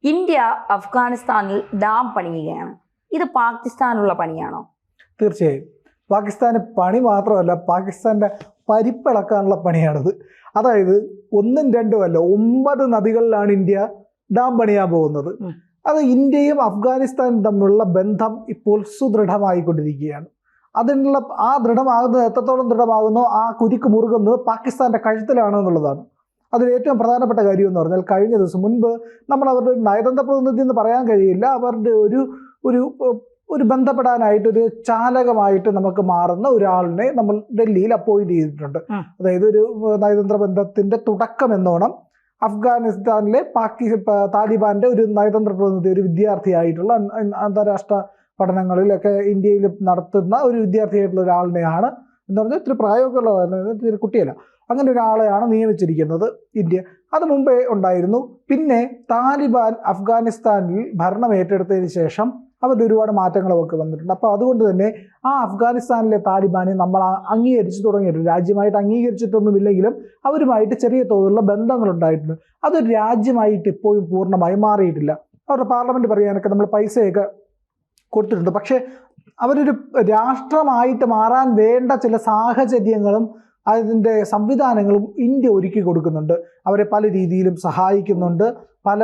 India അഫ്ഗാനിസ്ഥാനിൽ dam പണിയുകയാണ്. ഇത് പാകിസ്ഥാനുള്ള പണിയാണോ? തീർച്ചയായും പാകിസ്ഥാന് പണി മാത്രമല്ല, പാകിസ്ഥാൻ്റെ പരിപ്പിളക്കാനുള്ള പണിയാണിത്. അതായത് ഒന്നും രണ്ടും അല്ല, 9 നദികളിലാണ് ഇന്ത്യ ഡാം പണിയാൻ പോകുന്നത്. അത് ഇന്ത്യയും അഫ്ഗാനിസ്ഥാനും തമ്മിലുള്ള ബന്ധം ഇപ്പോൾ സുദൃഢമായിക്കൊണ്ടിരിക്കുകയാണ്. അതിനുള്ള ആ ദൃഢമാകുന്നത് എത്രത്തോളം ദൃഢമാകുന്നോ ആ കുരുക്ക് മുറുകുന്നത് പാകിസ്ഥാൻ്റെ കഴുത്തിലാണ് എന്നുള്ളതാണ്. അതിൽ ഏറ്റവും പ്രധാനപ്പെട്ട കാര്യം എന്ന് പറഞ്ഞാൽ, കഴിഞ്ഞ ദിവസം മുൻപ് നമ്മൾ അവരുടെ നയതന്ത്ര പ്രതിനിധി എന്ന് പറയാൻ കഴിയില്ല, അവരുടെ ഒരു ബന്ധപ്പെടാനായിട്ട് ഒരു ചാലകമായിട്ട് നമുക്ക് മാറുന്ന ഒരാളിനെ നമ്മൾ ഡൽഹിയിൽ അപ്പോയിന്റ് ചെയ്തിട്ടുണ്ട്. അതായത് ഒരു നയതന്ത്ര ബന്ധത്തിന്റെ തുടക്കം എന്നോണം അഫ്ഗാനിസ്ഥാനിലെ താലിബാന്റെ ഒരു നയതന്ത്ര പ്രതിനിധി, ഒരു വിദ്യാർത്ഥിയായിട്ടുള്ള അന്താരാഷ്ട്ര പഠനങ്ങളിലൊക്കെ ഇന്ത്യയിൽ നടത്തുന്ന ഒരു വിദ്യാർത്ഥിയായിട്ടുള്ള ഒരാളിനെയാണ് എന്ന് പറഞ്ഞാൽ ഇത്തിരി പ്രായമൊക്കെയുള്ള കുട്ടിയല്ല, അങ്ങനെ ഒരാളെയാണ് നിയമിച്ചിരിക്കുന്നത് ഇന്ത്യ. അത് മുമ്പേ ഉണ്ടായിരുന്നു. പിന്നെ താലിബാൻ അഫ്ഗാനിസ്ഥാനിൽ ഭരണം ഏറ്റെടുത്തതിന് ശേഷം അവരുടെ ഒരുപാട് മാറ്റങ്ങളൊക്കെ വന്നിട്ടുണ്ട്. അപ്പോൾ അതുകൊണ്ട് തന്നെ ആ അഫ്ഗാനിസ്ഥാനിലെ താലിബാനെ നമ്മൾ അംഗീകരിച്ചു തുടങ്ങിയിട്ടുണ്ട്. രാജ്യമായിട്ട് അംഗീകരിച്ചിട്ടൊന്നുമില്ലെങ്കിലും അവരുമായിട്ട് ചെറിയ തോതിലുള്ള ബന്ധങ്ങൾ ഉണ്ടായിട്ടുണ്ട്. അതൊരു രാജ്യമായിട്ട് ഇപ്പോഴും പൂർണ്ണമായി മാറിയിട്ടില്ല. അവരുടെ പാർലമെന്റ് പറയാനൊക്കെ നമ്മൾ പൈസയൊക്കെ കൊടുത്തിട്ടുണ്ട്. പക്ഷേ അവരൊരു രാഷ്ട്രമായിട്ട് മാറാൻ വേണ്ട ചില സാഹചര്യങ്ങളും അതിൻ്റെ സംവിധാനങ്ങളും ഇന്ത്യ ഒരുക്കി കൊടുക്കുന്നുണ്ട്. അവരെ പല രീതിയിലും സഹായിക്കുന്നുണ്ട്. പല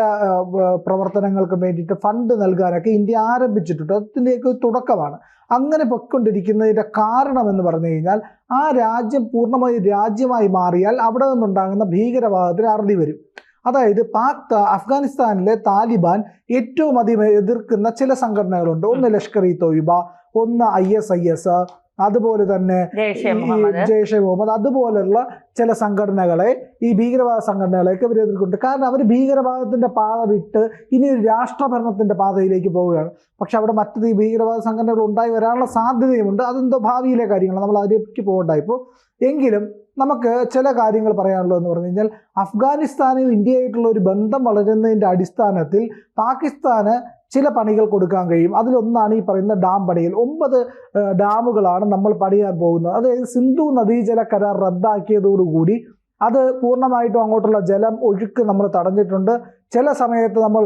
പ്രവർത്തനങ്ങൾക്കും വേണ്ടിയിട്ട് ഫണ്ട് നൽകാനൊക്കെ ഇന്ത്യ ആരംഭിച്ചിട്ടുണ്ട്. അതിൻ്റെയൊക്കെ തുടക്കമാണ്. അങ്ങനെ പൊയ്ക്കൊണ്ടിരിക്കുന്നതിൻ്റെ കാരണം എന്ന് പറഞ്ഞു കഴിഞ്ഞാൽ, ആ രാജ്യം പൂർണ്ണമായി രാജ്യമായി മാറിയാൽ അവിടെ നിന്നുണ്ടാകുന്ന ഭീകരവാദത്തിന് അറുതി വരും. അതായത് അഫ്ഗാനിസ്ഥാനിലെ താലിബാൻ ഏറ്റവും അധികം എതിർക്കുന്ന ചില സംഘടനകളുണ്ട്. ഒന്ന് ലഷ്കർ-ഇ-തോയ്ബ, ഒന്ന് ISIS, അതുപോലെ തന്നെ ജെയ്ഷെ മുഹമ്മദ്, അതുപോലുള്ള ചില സംഘടനകളെ, ഈ ഭീകരവാദ സംഘടനകളെയൊക്കെ ഇവർ എതിർക്കുന്നുണ്ട്. കാരണം അവർ ഭീകരവാദത്തിന്റെ പാത വിട്ട് ഇനി ഒരു രാഷ്ട്രഭരണത്തിന്റെ പാതയിലേക്ക് പോവുകയാണ്. പക്ഷെ അവിടെ മറ്റു ഭീകരവാദ സംഘടനകൾ ഉണ്ടായി വരാനുള്ള സാധ്യതയുമുണ്ട്. അതെന്തോ ഭാവിയിലെ കാര്യങ്ങൾ, നമ്മൾ അതിലേക്ക് പോകണ്ടായിപ്പോൾ. എങ്കിലും നമുക്ക് ചില കാര്യങ്ങൾ പറയാനുള്ളതെന്ന് പറഞ്ഞു കഴിഞ്ഞാൽ, അഫ്ഗാനിസ്ഥാനും ഇന്ത്യയായിട്ടുള്ള ഒരു ബന്ധം വളരുന്നതിൻ്റെ അടിസ്ഥാനത്തിൽ പാകിസ്ഥാന് ചില പണികൾ കൊടുക്കാൻ കഴിയും. അതിലൊന്നാണ് ഈ പറയുന്ന ഡാം പണികൾ. 9 ഡാമുകളാണ് നമ്മൾ പണിയാൻ പോകുന്നത്. അതായത് സിന്ധു നദീജല കരാർ റദ്ദാക്കിയതോടുകൂടി അത് പൂർണ്ണമായിട്ടും അങ്ങോട്ടുള്ള ജലം ഒഴുക്ക് നമ്മൾ തടഞ്ഞിട്ടുണ്ട്. ചില സമയത്ത് നമ്മൾ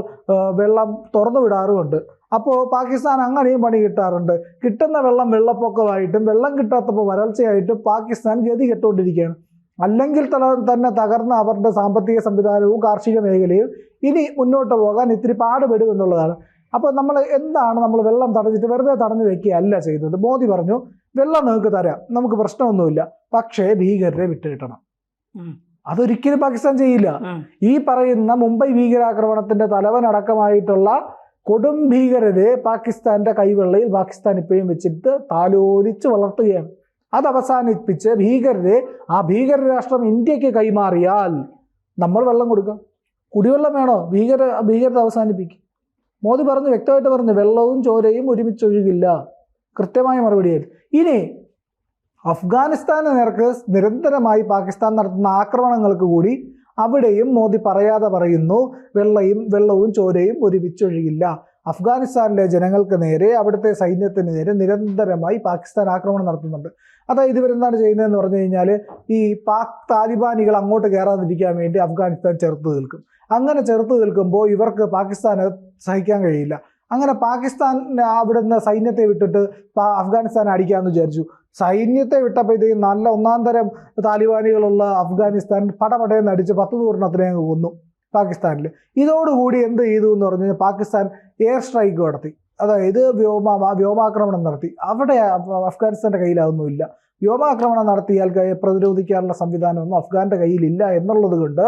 വെള്ളം തുറന്നു വിടാറുമുണ്ട്. അപ്പോൾ പാകിസ്ഥാൻ അങ്ങനെയും പണി കിട്ടാറുണ്ട്. കിട്ടുന്ന വെള്ളം വെള്ളപ്പൊക്കമായിട്ടും വെള്ളം കിട്ടാത്തപ്പോൾ വരൾച്ചയായിട്ടും പാകിസ്ഥാൻ ഗതി കെട്ടുകൊണ്ടിരിക്കുകയാണ്. അല്ലെങ്കിൽ തന്നെ തകർന്ന അവരുടെ സാമ്പത്തിക സംവിധാനവും കാർഷിക മേഖലയും ഇനി മുന്നോട്ട് പോകാൻ ഇത്തിരി പാടുപെടും എന്നുള്ളതാണ്. അപ്പോൾ നമ്മൾ വെള്ളം തടഞ്ഞിട്ട് വെറുതെ തടഞ്ഞു വെക്കുകയല്ല ചെയ്തത്. മോദി പറഞ്ഞു, വെള്ളം നിങ്ങൾക്ക് തരാം, നമുക്ക് പ്രശ്നമൊന്നുമില്ല, പക്ഷേ ഭീകരരെ വിട്ടുകിട്ടണം. അതൊരിക്കലും പാകിസ്ഥാൻ ചെയ്യില്ല. ഈ പറയുന്ന മുംബൈ ഭീകരാക്രമണത്തിന്റെ തലവനടക്കമായിട്ടുള്ള കൊടും ഭീകരരെ പാകിസ്ഥാന്റെ കൈവെള്ളയിൽ പാകിസ്ഥാൻ ഇപ്പോഴും വെച്ചിട്ട് താലോലിച്ച് വളർത്തുകയാണ്. അത് അവസാനിപ്പിച്ച് ഭീകരരെ, ആ ഭീകര രാഷ്ട്രം ഇന്ത്യക്ക് കൈമാറിയാൽ നമ്മൾ വെള്ളം കൊടുക്കാം. കുടിവെള്ളം വേണോ? ഭീകരത അവസാനിപ്പിക്കും. മോദി പറഞ്ഞു, വ്യക്തമായിട്ട് പറഞ്ഞു, വെള്ളവും ചോരയും ഒരുമിച്ചൊഴുകില്ല. കൃത്യമായ മറുപടിയായിരുന്നു. ഇനി അഫ്ഗാനിസ്ഥാന് നേർക്ക് നിരന്തരമായി പാകിസ്ഥാൻ നടത്തുന്ന ആക്രമണങ്ങൾക്ക് കൂടി അവിടെയും മോദി പറയാതെ പറയുന്നു, വെള്ളവും ചോരയും ഒരുമിച്ചൊഴുകില്ല. അഫ്ഗാനിസ്ഥാനിലെ ജനങ്ങൾക്ക് നേരെ, അവിടുത്തെ സൈന്യത്തിന് നേരെ നിരന്തരമായി പാകിസ്ഥാൻ ആക്രമണം നടത്തുന്നുണ്ട്. അതായത് ഇവരെന്താണ് ചെയ്യുന്നതെന്ന് പറഞ്ഞു കഴിഞ്ഞാൽ, ഈ താലിബാനികൾ അങ്ങോട്ട് കയറാതിരിക്കാൻ വേണ്ടി അഫ്ഗാനിസ്ഥാൻ ചെറുത്ത് നിൽക്കും. അങ്ങനെ ചെറുത്ത് നിൽക്കുമ്പോൾ ഇവർക്ക് പാകിസ്ഥാനെ സഹിക്കാൻ കഴിയില്ല. അങ്ങനെ പാകിസ്ഥാൻ അവിടുന്ന് സൈന്യത്തെ വിട്ടിട്ട് അഫ്ഗാനിസ്ഥാനെ അടിക്കാമെന്ന് വിചാരിച്ചു. സൈന്യത്തെ വിട്ടപ്പോഴത്തേക്കും നല്ല ഒന്നാം തരം താലിബാനികളുള്ള അഫ്ഗാനിസ്ഥാൻ പടപടയെന്ന് അടിച്ച് 10 ദൂരണത്തിനെ കൊന്നു പാകിസ്ഥാനിൽ. ഇതോടുകൂടി എന്ത് ചെയ്തു എന്ന് പറഞ്ഞു കഴിഞ്ഞാൽ, പാകിസ്ഥാൻ എയർ സ്ട്രൈക്ക് നടത്തി. അതായത് വ്യോമാക്രമണം നടത്തി. അവിടെ അഫ്ഗാനിസ്ഥാൻ്റെ കയ്യിലതൊന്നുമില്ല. വ്യോമാക്രമണം നടത്തിയാൽ പ്രതിരോധിക്കാനുള്ള സംവിധാനമൊന്നും അഫ്ഗാന്റെ കയ്യിലില്ല എന്നുള്ളത് കൊണ്ട്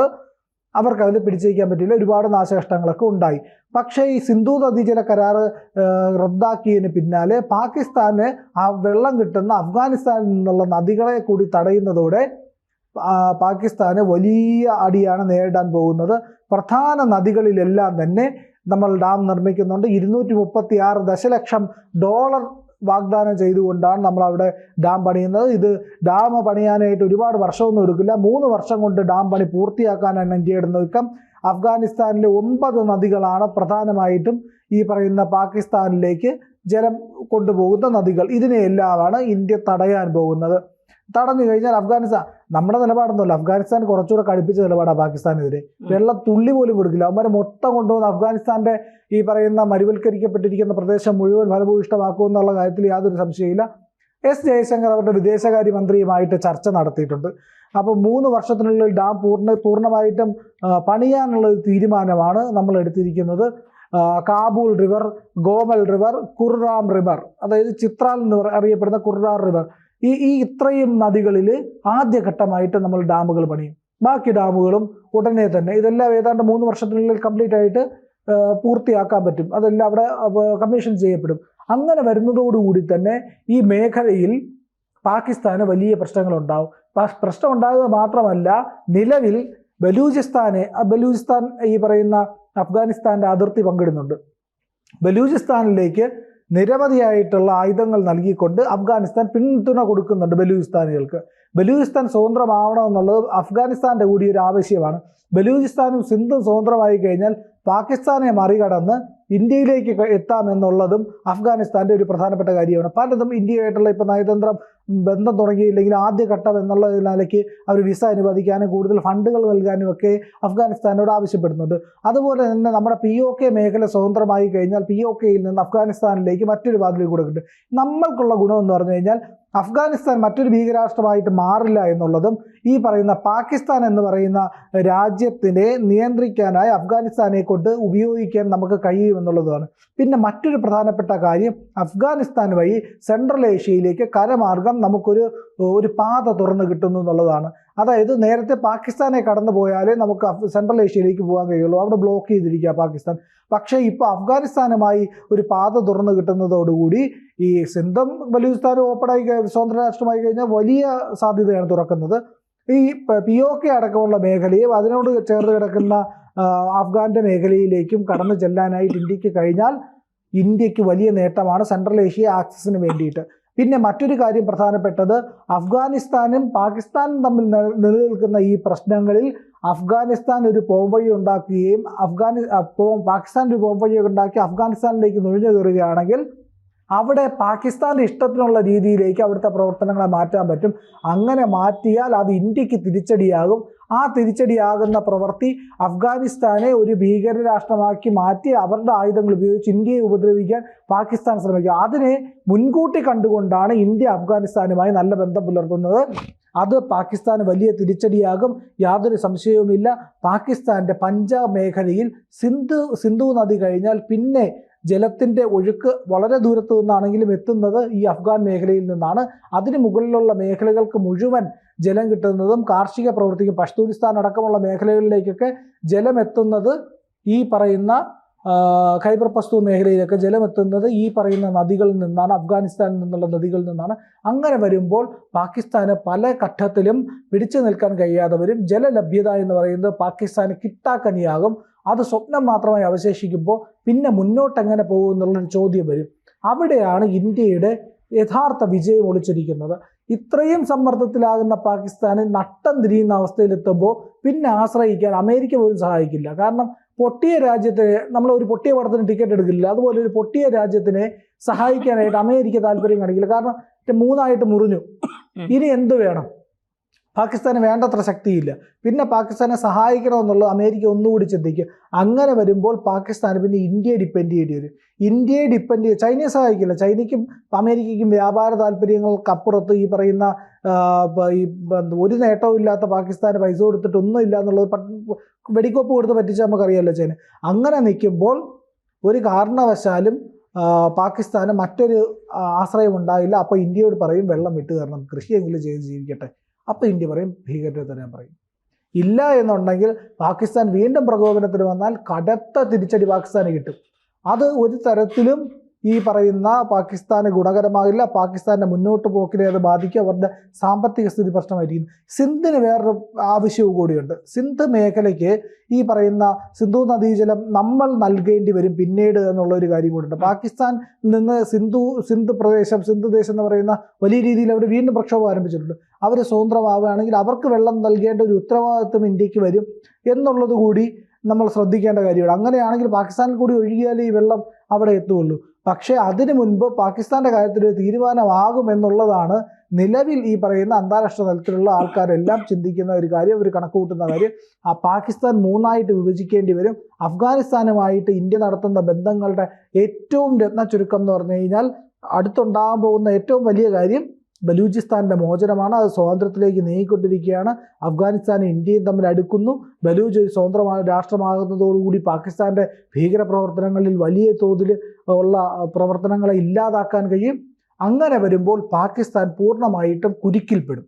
അവർക്ക് അതിൽ പിടിച്ചേക്കാൻ പറ്റില്ല. ഒരുപാട് നാശനഷ്ടങ്ങളൊക്കെ ഉണ്ടായി. പക്ഷേ ഈ സിന്ധു നദീജല കരാർ റദ്ദാക്കിയതിന് പിന്നാലെ പാകിസ്ഥാന് ആ വെള്ളം കിട്ടുന്ന അഫ്ഗാനിസ്ഥാനിൽ നിന്നുള്ള നദികളെ കൂടി തടയുന്നതോടെ പാകിസ്ഥാന് വലിയ അടിയാണ് നേരിടാൻ പോകുന്നത്. പ്രധാന നദികളിലെല്ലാം തന്നെ നമ്മൾ ഡാം നിർമ്മിക്കുന്നുണ്ട്. $236 ദശലക്ഷം വാഗ്ദാനം ചെയ്തുകൊണ്ടാണ് നമ്മളവിടെ ഡാം പണിയുന്നത്. ഇത് ഡാം പണിയാനായിട്ട് ഒരുപാട് വർഷമൊന്നും എടുക്കില്ല. 3 വർഷം കൊണ്ട് ഡാം പണി പൂർത്തിയാക്കാനാണ് ഇന്ത്യയുടെ നീക്കം. അഫ്ഗാനിസ്ഥാനിലെ 9 നദികളാണ് പ്രധാനമായിട്ടും ഈ പറയുന്ന പാകിസ്ഥാനിലേക്ക് ജലം കൊണ്ടുപോകുന്ന നദികൾ. ഇതിനെല്ലാമാണ് ഇന്ത്യ തടയാൻ പോകുന്നത്. തടഞ്ഞു കഴിഞ്ഞാൽ അഫ്ഗാനിസ്ഥാൻ, നമ്മുടെ നിലപാടൊന്നുമല്ല, അഫ്ഗാനിസ്ഥാൻ കുറച്ചുകൂടെ കടുപ്പിച്ച നിലപാടാണ് പാകിസ്ഥാനെതിരെ. വെള്ളം തുള്ളി പോലും കൊടുക്കില്ല. അവന്മാരെ മൊത്തം കൊണ്ടുവന്ന് അഫ്ഗാനിസ്ഥാന്റെ ഈ പറയുന്ന മരുവൽക്കരിക്കപ്പെട്ടിരിക്കുന്ന പ്രദേശം മുഴുവൻ ഫലഭൂയിഷ്ടമാക്കുമെന്നുള്ള കാര്യത്തിൽ യാതൊരു സംശയമില്ല. എസ് ജയശങ്കർ അവരുടെ വിദേശകാര്യമന്ത്രിയുമായിട്ട് ചർച്ച നടത്തിയിട്ടുണ്ട്. അപ്പോൾ 3 വർഷത്തിനുള്ളിൽ ഡാം പൂർണ്ണമായിട്ടും പണിയാനുള്ള ഒരു തീരുമാനമാണ് നമ്മൾ എടുത്തിരിക്കുന്നത്. കാബൂൾ റിവർ, ഗോമൽ റിവർ, കുർറാം റിവർ, അതായത് ചിത്രാൽ എന്ന് അറിയപ്പെടുന്ന കുർറാം റിവർ, ഈ ഇത്രയും നദികളിൽ ആദ്യഘട്ടമായിട്ട് നമ്മൾ ഡാമുകൾ പണിയും. ബാക്കി ഡാമുകളും ഉടനെ തന്നെ, ഇതെല്ലാം ഏതാണ്ട് 3 വർഷത്തിനുള്ളിൽ കംപ്ലീറ്റ് ആയിട്ട് പൂർത്തിയാക്കാൻ പറ്റും. അതെല്ലാം അവിടെ കമ്മീഷൻ ചെയ്യപ്പെടും. അങ്ങനെ വരുന്നതോടുകൂടി തന്നെ ഈ മേഖലയിൽ പാകിസ്ഥാന് വലിയ പ്രശ്നങ്ങളുണ്ടാവും. പ്രശ്നം ഉണ്ടാകുക മാത്രമല്ല, നിലവിൽ ബലൂചിസ്ഥാൻ ഈ പറയുന്ന അഫ്ഗാനിസ്ഥാന്റെ അതിർത്തി പങ്കിടുന്നുണ്ട്. ബലൂചിസ്ഥാനിലേക്ക് നിരവധിയായിട്ടുള്ള ആയുധങ്ങൾ നൽകിക്കൊണ്ട് അഫ്ഗാനിസ്ഥാൻ പിന്തുണ കൊടുക്കുന്നുണ്ട് ബലൂചിസ്ഥാനികൾക്ക്. ബലൂചിസ്ഥാൻ സ്വതന്ത്രമാവണമെന്നുള്ളത് അഫ്ഗാനിസ്ഥാന്റെ കൂടി ഒരു ആവശ്യമാണ്. ബലൂചിസ്ഥാനും സിന്ധും സ്വതന്ത്രമായി കഴിഞ്ഞാൽ പാകിസ്ഥാനെ മറികടന്ന് ഇന്ത്യയിലേക്ക് എത്താമെന്നുള്ളതും അഫ്ഗാനിസ്ഥാന്റെ ഒരു പ്രധാനപ്പെട്ട കാര്യമാണ്. പലതും ഇന്ത്യയായിട്ടുള്ള ഇപ്പോൾ നയതന്ത്ര ബന്ധം തുടങ്ങിയില്ലെങ്കിൽ ആദ്യഘട്ടം എന്നുള്ള നിലയ്ക്ക് അവർ വിസ അനുവദിക്കാനും കൂടുതൽ ഫണ്ടുകൾ നൽകാനും ഒക്കെ അഫ്ഗാനിസ്ഥാനോട് ആവശ്യപ്പെടുന്നുണ്ട്. അതുപോലെ തന്നെ നമ്മുടെ POK മേഖല സ്വതന്ത്രമായി കഴിഞ്ഞാൽ POKയിൽ നിന്ന് അഫ്ഗാനിസ്ഥാനിലേക്ക് മറ്റൊരു വാതിൽ കൊടുക്കുന്നുണ്ട്. നമ്മൾക്കുള്ള ഗുണമെന്ന് പറഞ്ഞു കഴിഞ്ഞാൽ അഫ്ഗാനിസ്ഥാൻ മറ്റൊരു ഭീകരാഷ്ട്രമായിട്ട് മാറില്ല എന്നുള്ളതും ഈ പറയുന്ന പാകിസ്ഥാൻ എന്ന് പറയുന്ന രാജ്യത്തിനെ നിയന്ത്രിക്കാനായി അഫ്ഗാനിസ്ഥാനെ കൊണ്ട് ഉപയോഗിക്കാൻ നമുക്ക് കഴിയുമെന്നുള്ളതാണ്. പിന്നെ മറ്റൊരു പ്രധാനപ്പെട്ട കാര്യം, അഫ്ഗാനിസ്ഥാൻ വഴി സെൻട്രൽ ഏഷ്യയിലേക്ക് കരമാർഗം നമുക്കൊരു പാത തുറന്നു കിട്ടുന്നു എന്നുള്ളതാണ്. അതായത് നേരത്തെ പാകിസ്ഥാനെ കടന്നു പോയാലേ നമുക്ക് സെൻട്രൽ ഏഷ്യയിലേക്ക് പോകാൻ കഴിയുള്ളൂ, അവിടെ ബ്ലോക്ക് ചെയ്തിരിക്കുക പാകിസ്ഥാൻ. പക്ഷേ ഇപ്പോൾ അഫ്ഗാനിസ്ഥാനുമായി ഒരു പാത തുറന്നു കിട്ടുന്നതോടുകൂടി ഈ സിന്ധും ബലൂചിസ്ഥാനും ഓപ്പണായി സ്വതന്ത്ര രാഷ്ട്രമായി കഴിഞ്ഞാൽ വലിയ സാധ്യതയാണ് തുറക്കുന്നത്. ഈ POK അടക്കമുള്ള മേഖലയും അതിനോട് ചേർന്ന് കിടക്കുന്ന അഫ്ഗാന്റെ മേഖലയിലേക്കും കടന്നു ചെല്ലാനായിട്ട് ഇന്ത്യക്ക് കഴിഞ്ഞാൽ ഇന്ത്യക്ക് വലിയ നേട്ടമാണ് സെൻട്രൽ ഏഷ്യ ആക്സസിന് വേണ്ടിയിട്ട്. പിന്നെ മറ്റൊരു കാര്യം പ്രധാനപ്പെട്ടത്, അഫ്ഗാനിസ്ഥാനും പാകിസ്ഥാനും തമ്മിൽ നിലനിൽക്കുന്ന ഈ പ്രശ്നങ്ങളിൽ അഫ്ഗാനിസ്ഥാൻ ഒരു പോംവഴി ഉണ്ടാക്കുകയും പാകിസ്ഥാൻ ഒരു പോംവഴി ഉണ്ടാക്കി അഫ്ഗാനിസ്ഥാനിലേക്ക് നുഴഞ്ഞു കയറുകയാണെങ്കിൽ അവിടെ പാകിസ്ഥാന്റെ ഇഷ്ടത്തിനുള്ള രീതിയിലേക്ക് അവിടുത്തെ പ്രവർത്തനങ്ങളെ മാറ്റാൻ പറ്റും. അങ്ങനെ മാറ്റിയാൽ അത് ഇന്ത്യക്ക് തിരിച്ചടിയാകും. ആ തിരിച്ചടിയാകുന്ന പ്രവൃത്തി അഫ്ഗാനിസ്ഥാനെ ഒരു ഭീകര രാഷ്ട്രമാക്കി മാറ്റി അവരുടെ ആയുധങ്ങൾ ഉപയോഗിച്ച് ഇന്ത്യയെ ഉപദ്രവിക്കാൻ പാകിസ്ഥാൻ ശ്രമിക്കുക. അതിനെ മുൻകൂട്ടി കണ്ടുകൊണ്ടാണ് ഇന്ത്യ അഫ്ഗാനിസ്ഥാനുമായി നല്ല ബന്ധം പുലർത്തുന്നത്. അത് പാകിസ്ഥാന് വലിയ തിരിച്ചടിയാകും, യാതൊരു സംശയവുമില്ല. പാകിസ്ഥാന്റെ പഞ്ചാബ് മേഖലയിൽ സിന്ധു നദി കഴിഞ്ഞാൽ പിന്നെ ജലത്തിൻ്റെ ഒഴുക്ക് വളരെ ദൂരത്തു നിന്നാണെങ്കിലും എത്തുന്നത് ഈ അഫ്ഗാൻ മേഖലയിൽ നിന്നാണ്. അതിന് മുകളിലുള്ള മേഖലകൾക്ക് മുഴുവൻ ജലം കിട്ടുന്നതും കാർഷിക പ്രവൃത്തിക്കും പഷ്തൂനിസ്ഥാൻ അടക്കമുള്ള മേഖലകളിലേക്കൊക്കെ ജലം എത്തുന്നത് ഈ പറയുന്ന ഖൈബർ പഷ്തൂൺ മേഖലയിലൊക്കെ ജലം എത്തുന്നത് ഈ പറയുന്ന നദികളിൽ നിന്നാണ്, അഫ്ഗാനിസ്ഥാനിൽ നിന്നുള്ള നദികളിൽ നിന്നാണ്. അങ്ങനെ വരുമ്പോൾ പാകിസ്ഥാന് പല ഘട്ടത്തിലും പിടിച്ചു നിൽക്കാൻ കഴിയാതെ വരും. ജലലഭ്യത എന്ന് പറയുന്നത് പാകിസ്ഥാന് കിട്ടാക്കനിയാകും. അത് സ്വപ്നം മാത്രമായി അവശേഷിക്കുമ്പോൾ പിന്നെ മുന്നോട്ട് എങ്ങനെ പോകും എന്നുള്ളൊരു ചോദ്യം വരും. അവിടെയാണ് ഇന്ത്യയുടെ യഥാർത്ഥ വിജയം ഒളിച്ചിരിക്കുന്നത്. ഇത്രയും സമ്മർദ്ദത്തിലാകുന്ന പാകിസ്ഥാന് നട്ടം തിരിയുന്ന അവസ്ഥയിലെത്തുമ്പോൾ പിന്നെ ആശ്രയിക്കാൻ അമേരിക്ക പോലും സഹായിക്കില്ല. കാരണം പൊട്ടിയ രാജ്യത്തെ നമ്മൾ ഒരു പൊട്ടിയ പടത്തിന് ടിക്കറ്റ് എടുക്കില്ല, അതുപോലെ ഒരു പൊട്ടിയ രാജ്യത്തിനെ സഹായിക്കാനായിട്ട് അമേരിക്ക താല്പര്യം കാണിക്കില്ല. കാരണം 3ആയിട്ട് മുറിഞ്ഞു, ഇനി എന്ത് വേണം? പാകിസ്ഥാന് വേണ്ടത്ര ശക്തിയില്ല. പിന്നെ പാകിസ്ഥാനെ സഹായിക്കണമെന്നുള്ളത് അമേരിക്ക ഒന്നുകൂടി ചിന്തിക്കും. അങ്ങനെ വരുമ്പോൾ പാകിസ്ഥാന് പിന്നെ ഇന്ത്യയെ ഡിപ്പെൻഡ് ചെയ്യേണ്ടി വരും. ഇന്ത്യയെ ഡിപ്പെൻഡ് ചെയ്ത് ചൈനയെ സഹായിക്കില്ല. ചൈനയ്ക്കും അമേരിക്കയ്ക്കും വ്യാപാര താല്പര്യങ്ങൾക്കപ്പുറത്ത് ഈ പറയുന്ന ഒരു നേട്ടവും ഇല്ലാത്ത പാകിസ്ഥാന് പൈസ കൊടുത്തിട്ട് ഒന്നും ഇല്ല എന്നുള്ളത് വെടിക്കോപ്പ് കൊടുത്ത് പറ്റിച്ചാൽ നമുക്കറിയാമല്ലോ ചൈന. അങ്ങനെ നിൽക്കുമ്പോൾ ഒരു കാരണവശാലും പാകിസ്ഥാന് മറ്റൊരു ആശ്രയം ഉണ്ടായില്ല. അപ്പോൾ ഇന്ത്യയോട് പറയും വെള്ളം വിട്ടു തരണം, കൃഷിയെങ്കിലും ചെയ്ത് ജീവിക്കട്ടെ. അപ്പോൾ ഇന്ത്യ പറയും ഭീകരത തരാൻ പറയും. ഇല്ല എന്നുണ്ടെങ്കിൽ പാകിസ്ഥാൻ വീണ്ടും പ്രകോപനത്തിന് വന്നാൽ കടുത്ത തിരിച്ചടി പാകിസ്ഥാന് കിട്ടും. അത് ഒരു തരത്തിലും ഈ പറയുന്ന പാകിസ്ഥാന് ഗുണകരമാകില്ല. പാകിസ്ഥാൻ്റെ മുന്നോട്ട് പോക്കിനെ അത് ബാധിക്കും. അവരുടെ സാമ്പത്തിക സ്ഥിതി പ്രശ്നമായിരിക്കും. സിന്ധിന് വേറൊരു ആവശ്യവും കൂടിയുണ്ട്. സിന്ധ് മേഖലയ്ക്ക് ഈ പറയുന്ന സിന്ധു നദീജലം നമ്മൾ നൽകേണ്ടി വരും പിന്നീട് എന്നുള്ളൊരു കാര്യം കൂടിയുണ്ട്. പാകിസ്ഥാനിൽ നിന്ന് സിന്ധ് ദേശം എന്ന് പറയുന്ന വലിയ രീതിയിൽ അവർ വീണ്ടും പ്രക്ഷോഭം ആരംഭിച്ചിട്ടുണ്ട്. അവർ സ്വതന്ത്രമാവുകയാണെങ്കിൽ അവർക്ക് വെള്ളം നൽകേണ്ട ഒരു ഉത്തരവാദിത്വം ഇന്ത്യക്ക് വരും എന്നുള്ളത് കൂടി നമ്മൾ ശ്രദ്ധിക്കേണ്ട കാര്യമാണ്. അങ്ങനെയാണെങ്കിൽ പാകിസ്ഥാനിൽ കൂടി ഒഴുകിയാലേ ഈ വെള്ളം അവിടെ എത്തുകയുള്ളൂ. പക്ഷേ അതിനു മുൻപ് പാകിസ്ഥാൻ്റെ കാര്യത്തിൽ ഒരു തീരുമാനമാകുമെന്നുള്ളതാണ് നിലവിൽ ഈ പറയുന്ന അന്താരാഷ്ട്ര തലത്തിലുള്ള ആൾക്കാരെല്ലാം ചിന്തിക്കുന്ന ഒരു കാര്യം, അവർ കണക്കുകൂട്ടുന്ന കാര്യം, ആ പാകിസ്ഥാൻ 3ആയിട്ട് വിഭജിക്കേണ്ടി വരും. അഫ്ഗാനിസ്ഥാനുമായിട്ട് ഇന്ത്യ നടത്തുന്ന ബന്ധങ്ങളുടെ ഏറ്റവും രത്ന ചുരുക്കം എന്ന് പറഞ്ഞു കഴിഞ്ഞാൽ അടുത്തുണ്ടാകാൻ പോകുന്ന ഏറ്റവും വലിയ കാര്യം ബലൂചിസ്ഥാന്റെ മോചനമാണ്. അത് സ്വാതന്ത്ര്യത്തിലേക്ക് നീങ്ങിക്കൊണ്ടിരിക്കുകയാണ്. അഫ്ഗാനിസ്ഥാനും ഇന്ത്യയും തമ്മിൽ അടുക്കുന്നു. ബലൂച്ച് ഒരു സ്വതന്ത്രമായ രാഷ്ട്രമാകുന്നതോടുകൂടി പാകിസ്ഥാന്റെ ഭീകരപ്രവർത്തനങ്ങളിൽ വലിയ തോതിൽ ഉള്ള പ്രവർത്തനങ്ങളെ ഇല്ലാതാക്കാൻ കഴിയും. അങ്ങനെ വരുമ്പോൾ പാകിസ്ഥാൻ പൂർണ്ണമായിട്ടും കുരുക്കിൽപ്പെടും.